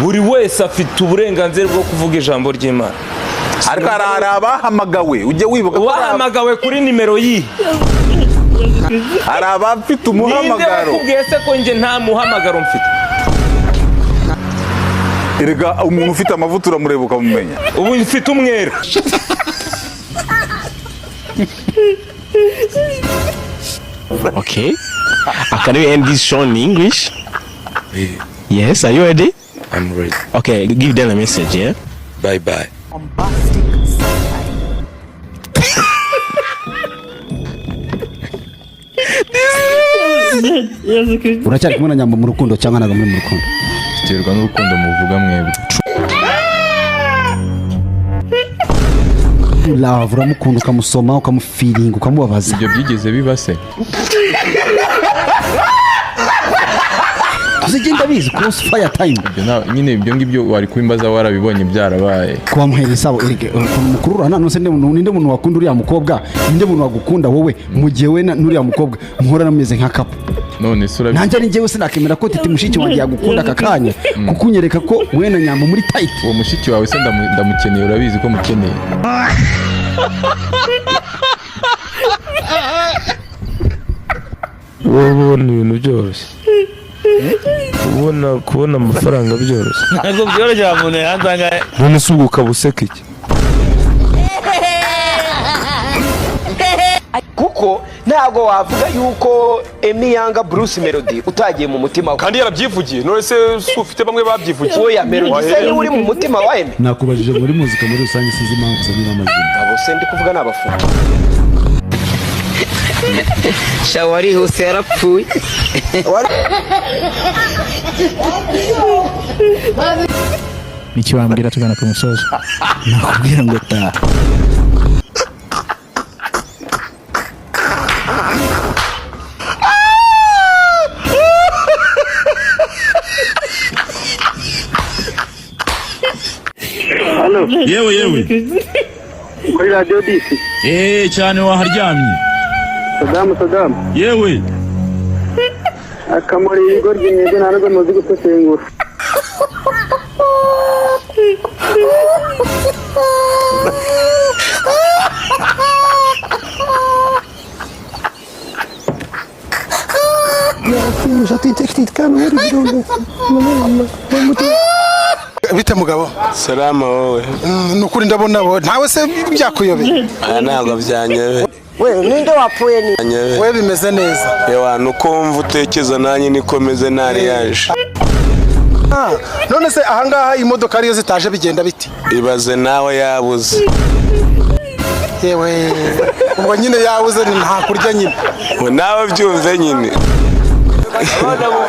buri wese afite uburenganzira bwo kuvuga ijambo ry'Imana. Ariko arabahamagawe ujye wibuka wahamagawe kuri nimero yi. Arabafite umuhamagaro. Kubwiye se ko nje nta muhamagaro mfite. Erega umuntu ufite amavuta uramureba ukamumenya. Ubu mfite umwera. Okay. Can we end this show in English? Yes, are you ready? I'm ready. Okay, give them a message, yeah? Bye bye. Uracyari kumwe na Nyambo mu rukundo cyangwa naga muri mu rukundo? Biterwa n'urukundo muvuga mwebwe. Love uramukunda ukamusoma ukamufiringa ukamubabaza. Ibyo byigeze bibase. Tuzigenda bizi cross fire time. Nyine ibyo ngibyo wari kwimbaza warabibonye byarabaye. Kwa muheresabo erige umukurura none se ninde muntu wakunda uriya mukobwa ninde muntu wagukunda wowe mu gihe we n'uriya mukobwa muhora nameze nka kapo. None sura nanjye ari njyewe sinakemera ko titi mushiki wanjye yagukunda akakanya kukunyereka ko we na Nyambo muri tight. Uwo mushiki wawe se ndamukeneye urabizi ko mukeneye. Wowe ibintu byoroshye. Kubona amafaranga byoroshye. Ntabwo byoroshye umuntu yanzanga. None se ubwo ukabuseka iki? Kuko ntabwo wavuga yuko Emmy yanga Bruce Melody utagiye mu mutima we. Kandi yarabyivugiye. None se ufite bamwe babyivugiye. Oya Melody se uri mu mutima wa Emmy. Nakubajije muri muzika muri rusange sinzi impamvu z'amazina amazina. Abo se ndi kuvuga n'abafundi. Shawari hose yarapfuye. Niki wambwira tugana ku musozo? Nakubwira ngo ta. Halo. Yewe. Kuri radio DC. Cyane waharyamye. Saddam. Yewe. Akamuri igorye nyede narago muzi gusesengura. Bite mugabo? Salama wowe. Nukuri ndabona bo ntawe se byakuyobeye. Ntabwo byanyebe. We ninde wapfuye ni? We bimeze neza. Yewe nukumva utekeza nanjye nikomeze nari yaje. None se ahangaha imodoka ariyo zitaje bigenda biti? Ibaze nawe yabuze. Yewe ubwo nyine yabuze nta kurya nyine. Nawe byumve nyine.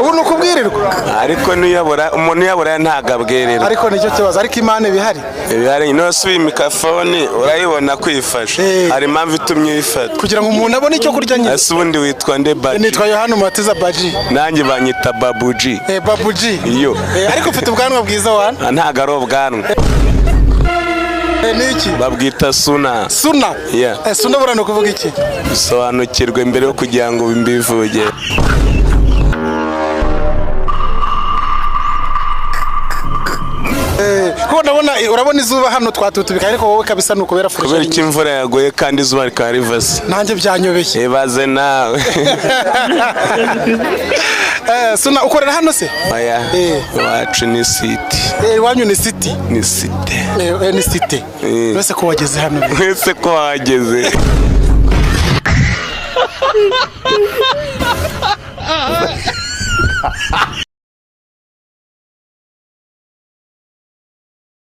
Ubu nukubwirirwa. Ariko umuntu yabura ntagabwerera. Ariko nicyo kibazo ariko Imana bihari. Bihari no subi mikrofone urayibona kwifasha. Hari impamvu itumye ifata. Kugira ngo umuntu abone icyo kurya nyine. Ese ubundi witwa nde Baji? Nitwa Yohana Matiza Baji. Nanjye banyita Babuji. Babuji. Iyo. Ariko ufite ubwanwa bwiza wana? Ntago ari ubwanwa. Niki? Babwita Suna. Suna? Yeah. Suna burano kuvuga iki? Bisobanukirwe mbere yo kugira ngo bimbivuge. Ko ndabona urabona izuba hano twatutubika ariko wowe kabisa nukubera furisha. Kubera iki imvura yaguye kandi izuba rikaba rivase. Nanjye byanyobeye. Ibaze nawe. Suna ukorera hano se? Oya. Wacu ni city. Wanyu ni city? Ni city. Ni city. Wese ko wageze hano. Wese ko wageze.